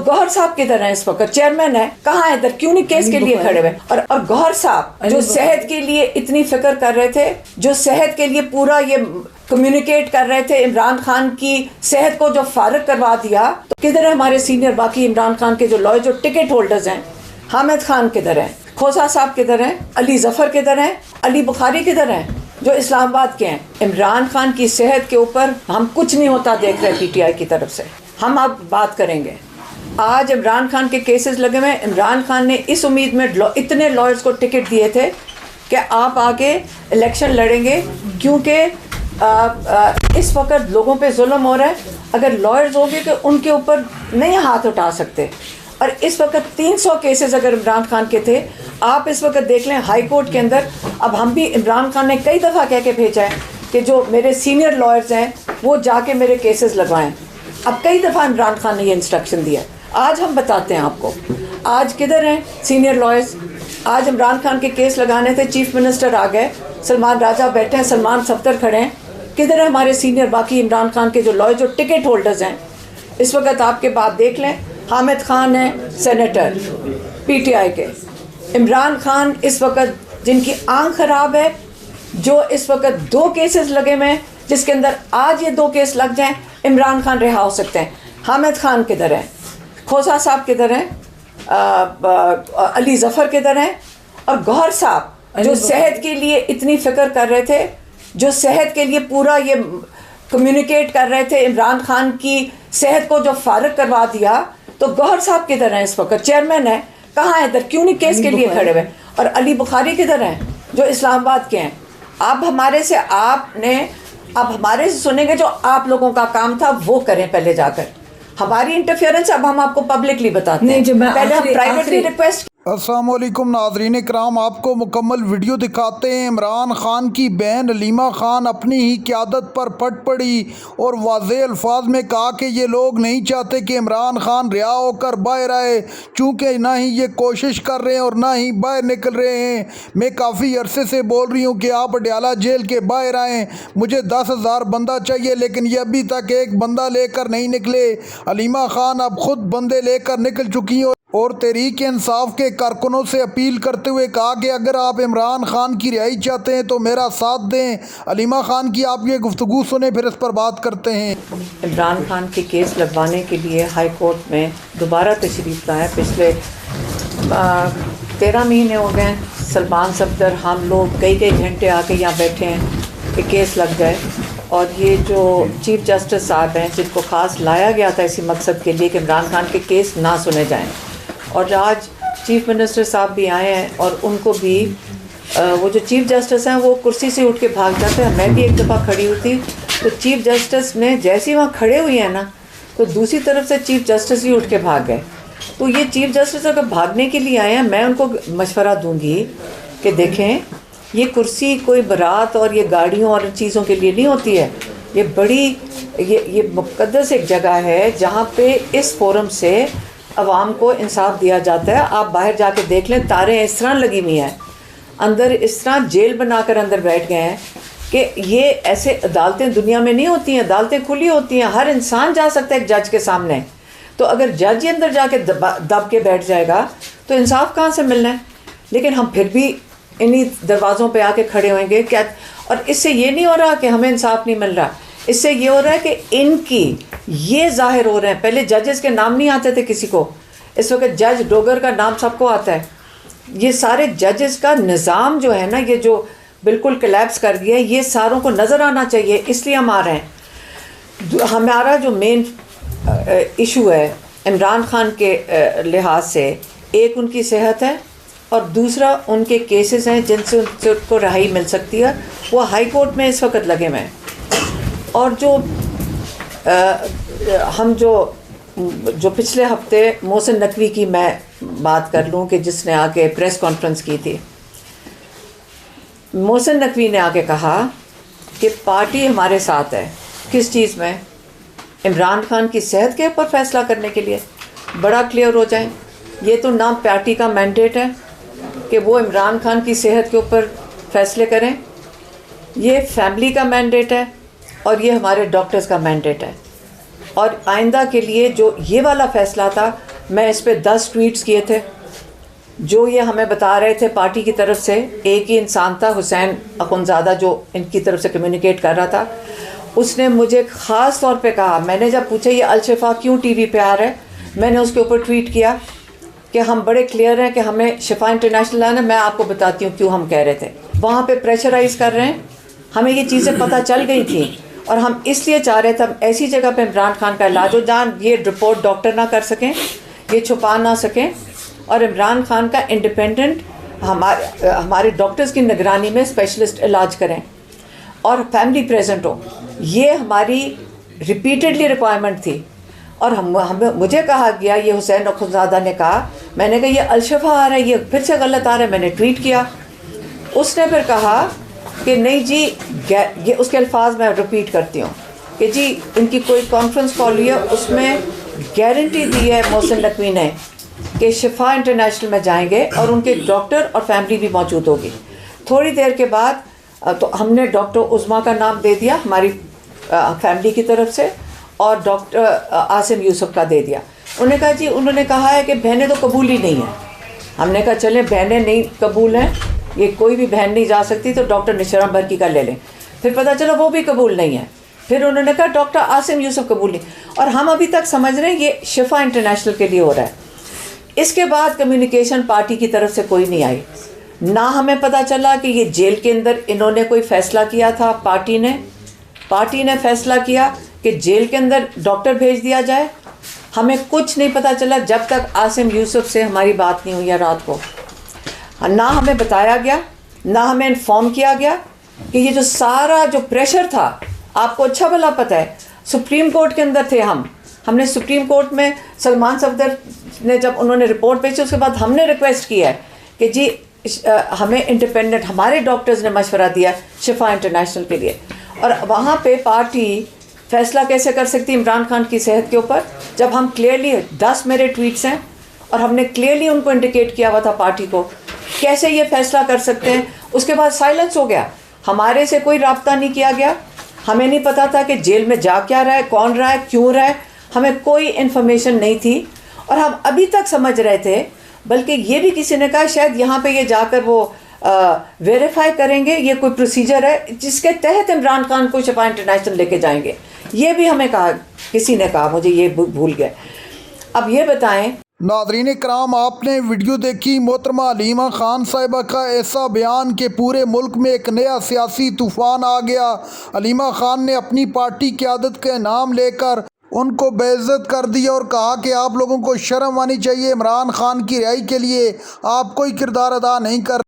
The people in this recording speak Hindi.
गौहर साहब किधर हैं इस वक्त? चेयरमैन है, कहाँ है इधर? क्यों नहीं केस के लिए खड़े हुए? और गौहर साहब जो सेहत के लिए इतनी फिक्र कर रहे थे, जो सेहत के लिए पूरा ये कम्युनिकेट कर रहे थे, इमरान खान की सेहत को जो फारिग करवा दिया, तो किधर है हमारे सीनियर बाकी इमरान खान के जो लॉयर, जो टिकट होल्डर्स हैं? हामिद खान किधर हैं? खोसा साहब किधर हैं? अली जफर किधर हैं? अली बुखारी किधर हैं, जो इस्लामाबाद के हैं? इमरान खान की सेहत के ऊपर हम कुछ नहीं होता देख रहे पीटीआई की तरफ से। हम अब बात करेंगे। आज इमरान खान के केसेस लगे हुए। इमरान खान ने इस उम्मीद में इतने लॉयर्स को टिकट दिए थे कि आप आके इलेक्शन लड़ेंगे, क्योंकि इस वक्त लोगों पे जुल्म हो रहा है। अगर लॉयर्स होंगे कि उनके ऊपर नहीं हाथ उठा सकते। और इस वक्त 300 केसेस अगर इमरान खान के थे, आप इस वक्त देख लें हाई कोर्ट के अंदर। अब हम भी, इमरान खान ने कई दफ़ा कह के भेजा है कि जो मेरे सीनियर लॉयर्स हैं वो जाके मेरे केसेस लगवाएं। अब कई दफ़ा इमरान खान ने ये इंस्ट्रक्शन दिया। आज हम बताते हैं आपको, आज किधर हैं सीनियर लॉयर्स? आज इमरान खान के केस लगाने थे, चीफ मिनिस्टर आ गए, सलमान राजा बैठे हैं, सलमान सफ्तर खड़े हैं। किधर है हमारे सीनियर बाकी इमरान खान के जो लॉयर, जो टिकट होल्डर्स हैं? इस वक्त आपके बाद देख लें, हामिद खान है सेनेटर पीटीआई के। इमरान खान इस वक्त जिनकी आंख ख़राब है, जो इस वक्त 2 केसेस लगे हुए हैं, जिसके अंदर आज ये 2 केस लग जाएं, इमरान खान रिहा हो सकते हैं। हामिद खान किधर हैं? खोसा साहब किधर हैं? अली जफर किधर हैं? और गौहर साहब जो सेहत के लिए इतनी फिक्र कर रहे थे, जो सेहत के लिए पूरा ये कम्युनिकेट कर रहे थे, इमरान खान की सेहत को जो फारिग करवा दिया, तो गौहर साहब किधर हैं इस वक्त? चेयरमैन है, कहाँ है इधर? क्यों नहीं केस के लिए खड़े हुए? और अली बुखारी किधर हैं, जो इस्लामाबाद के हैं? अब हमारे से सुनेंगे, जो आप लोगों का काम था वो करें पहले जाकर। हमारी इंटरफेरेंस अब हम आपको पब्लिकली बताते हैं, पहले हम प्राइवेटली रिक्वेस्ट। अस्सलाम वालेकुम नाज़रीन इकराम, आपको मुकम्मल वीडियो दिखाते हैं। इमरान खान की बहन अलीमा खान अपनी ही क़यादत पर फट पड़ी और वाज़ेह अल्फाज में कहा कि ये लोग नहीं चाहते कि इमरान खान रिहा होकर बाहर आए, चूँकि ना ही ये कोशिश कर रहे हैं और ना ही बाहर निकल रहे हैं। मैं काफ़ी अरसे से बोल रही हूँ कि आप अडयाला जेल के बाहर आएँ, मुझे 10,000 बंदा चाहिए, लेकिन ये अभी तक एक बंदा लेकर नहीं निकले। अलीमा खान अब खुद बंदे लेकर निकल चुकी हैं और तहरीक इंसाफ के कारकुनों से अपील करते हुए कहा कि अगर आप इमरान खान की रिहाई चाहते हैं तो मेरा साथ दें। अलीमा खान की आप ये गुफ्तगू सुने, फिर इस पर बात करते हैं। इमरान खान के केस लगवाने के लिए हाई कोर्ट में दोबारा तशरीफ़ लाए। पिछले 13 महीने हो गए सलमान सफ्दर, हम लोग कई घंटे आके यहाँ बैठे हैं कि केस लग जाए। और ये जो चीफ़ जस्टिस साहब हैं, जिनको ख़ास लाया गया था इसी मकसद के लिए कि इमरान खान के केस ना सुने जाएं, और आज चीफ मिनिस्टर साहब भी आए हैं और उनको भी वो जो चीफ जस्टिस हैं वो कुर्सी से उठ के भाग जाते हैं। मैं भी एक दफ़ा खड़ी हुई थी, तो चीफ जस्टिस ने जैसे ही वहाँ खड़े हुए हैं ना, तो दूसरी तरफ से चीफ जस्टिस ही उठ के भाग गए। तो ये चीफ जस्टिस अगर भागने के लिए आए हैं, मैं उनको मशवरा दूँगी कि देखें, ये कुर्सी कोई बारात और ये गाड़ियों और चीज़ों के लिए नहीं होती है। ये बड़ी ये मुक़द्दस एक जगह है जहाँ पे इस फोरम से अवाम को इंसाफ दिया जाता है। आप बाहर जाके देख लें, तारें इस तरह लगी हुई हैं, अंदर इस तरह जेल बनाकर अंदर बैठ गए हैं कि ये ऐसे अदालतें दुनिया में नहीं होती हैं। अदालतें खुली होती हैं, हर इंसान जा सकता है एक जज के सामने। तो अगर जज ही अंदर जाके दब के बैठ जाएगा तो इंसाफ कहाँ से मिलना है? लेकिन हम फिर भी इन्हीं दरवाज़ों पे आके खड़े होंगे क्या? और इससे ये नहीं हो रहा कि हमें इंसाफ नहीं मिल रहा, इससे ये हो रहा है कि इनकी ये जाहिर हो रहे हैं। पहले जजेस के नाम नहीं आते थे किसी को, इस वक्त जज डोगर का नाम सबको आता है। ये सारे जजेस का निज़ाम जो है ना, ये जो बिल्कुल कोलैप्स कर दिया है, ये सारों को नज़र आना चाहिए, इसलिए हम आ रहे हैं। हमारा जो मेन इशू है इमरान खान के लिहाज से, एक उनकी सेहत है और दूसरा उनके केसेस हैं जिनसे उनको रिहाई मिल सकती है, वो हाई कोर्ट में इस वक्त लगे हुए हैं। और जो हम जो पिछले हफ्ते मोहसिन नकवी की मैं बात कर लूँ कि जिसने आके प्रेस कॉन्फ्रेंस की थी, मोहसिन नकवी ने आके कहा कि पार्टी हमारे साथ है। किस चीज़ में? इमरान खान की सेहत के ऊपर फैसला करने के लिए। बड़ा क्लियर हो जाए, ये तो ना पार्टी का मैंडेट है कि वो इमरान खान की सेहत के ऊपर फैसले करें, ये फैमिली का मैंडेट है और ये हमारे डॉक्टर्स का मैंडेट है। और आइंदा के लिए जो ये वाला फ़ैसला था, मैं इस पे 10 ट्वीट्स किए थे जो ये हमें बता रहे थे पार्टी की तरफ से। एक ही इंसान था, हुसैन अखुनज़ादा, जो इनकी तरफ से कम्युनिकेट कर रहा था। उसने मुझे ख़ास तौर पे कहा, मैंने जब पूछा ये अल-शिफा क्यों टीवी पे आ रहा है, मैंने उसके ऊपर ट्वीट किया कि हम बड़े क्लियर हैं कि हमें शिफा इंटरनेशनल आना। मैं आपको बताती हूँ क्यों हम कह रहे थे। वहाँ पे प्रेशराइज़ कर रहे हैं, हमें ये चीज़ें पता चल गई थी और हम इसलिए चाह रहे थे हम ऐसी जगह पे इमरान खान का इलाज हो जहाँ ये रिपोर्ट डॉक्टर ना कर सकें, ये छुपा ना सकें, और इमरान खान का इंडिपेंडेंट हमारे डॉक्टर्स की निगरानी में स्पेशलिस्ट इलाज करें और फैमिली प्रेजेंट हो। ये हमारी रिपीटेडली रिक्वायरमेंट थी। और मुझे कहा गया, ये हुसैन अखुनज़ादा ने कहा, मैंने कहा ये अल-शिफा आ रहा है, ये फिर से गलत आ रहा है, मैंने ट्वीट किया। उसने फिर कहा कि नहीं जी, ये उसके अल्फाज मैं रिपीट करती हूँ कि जी इनकी कोई कॉन्फ्रेंस कॉल हुई है, उसमें गारंटी दी है मोहसिन नकवी ने कि शिफा इंटरनेशनल में जाएंगे और उनके डॉक्टर और फैमिली भी मौजूद होगी। थोड़ी देर के बाद तो हमने डॉक्टर उज़मा का नाम दे दिया हमारी फैमिली की तरफ से, और डॉक्टर आसिम यूसुफ का दे दिया। उन्होंने कहा है कि बहनें तो कबूल ही नहीं हैं। हमने कहा चलें, बहनें नहीं कबूल हैं, ये कोई भी बहन नहीं जा सकती, तो डॉक्टर निशरा बरकी का ले लें। फिर पता चला वो भी कबूल नहीं है। फिर उन्होंने कहा डॉक्टर आसिम यूसुफ कबूल नहीं, और हम अभी तक समझ रहे हैं ये शिफा इंटरनेशनल के लिए हो रहा है। इसके बाद कम्युनिकेशन पार्टी की तरफ से कोई नहीं आई, ना हमें पता चला कि ये जेल के अंदर इन्होंने कोई फ़ैसला किया था। पार्टी ने फ़ैसला किया कि जेल के अंदर डॉक्टर भेज दिया जाए। हमें कुछ नहीं पता चला जब तक आसिम यूसुफ से हमारी बात नहीं हुई है रात को। ना हमें बताया गया, ना हमें इन्फॉर्म किया गया कि ये जो सारा जो प्रेशर था, आपको अच्छा भला पता है, सुप्रीम कोर्ट के अंदर थे हमने सुप्रीम कोर्ट में सलमान सफदर ने जब उन्होंने रिपोर्ट भेजी, उसके बाद हमने रिक्वेस्ट की है कि जी हमें इंडिपेंडेंट, हमारे डॉक्टर्स ने मशवरा दिया शिफा इंटरनेशनल के लिए। और वहाँ पे पार्टी फ़ैसला कैसे कर सकती इमरान खान की सेहत के ऊपर, जब हम क्लियरली 10 मेरे ट्वीट्स हैं और हमने क्लियरली उनको इंडिकेट किया हुआ था पार्टी को, कैसे ये फ़ैसला कर सकते हैं। उसके बाद साइलेंस हो गया, हमारे से कोई रब्ता नहीं किया गया। हमें नहीं पता था कि जेल में जा क्या रहा है, कौन रहा है, क्यों रहा है, हमें कोई इन्फॉर्मेशन नहीं थी। और हम अभी तक समझ रहे थे, बल्कि ये भी किसी ने कहा शायद यहाँ पे ये जाकर वो वेरीफाई करेंगे, ये कोई प्रोसीजर है जिसके तहत इमरान खान को शिफा इंटरनेशनल लेके जाएंगे। ये भी हमें कहा, किसी ने कहा, मुझे ये भूल गए। अब ये बताएं नाज़रीन कराम, आपने वीडियो देखी मोहतरमा हलीमा खान साहिबा का ऐसा बयान कि पूरे मुल्क में एक नया सियासी तूफ़ान आ गया। हलीमा खान ने अपनी पार्टी क़यादत के नाम लेकर उनको बेइज्जत कर दिया और कहा कि आप लोगों को शर्म आनी चाहिए, इमरान खान की रिहाई के लिए आप कोई किरदार अदा नहीं कर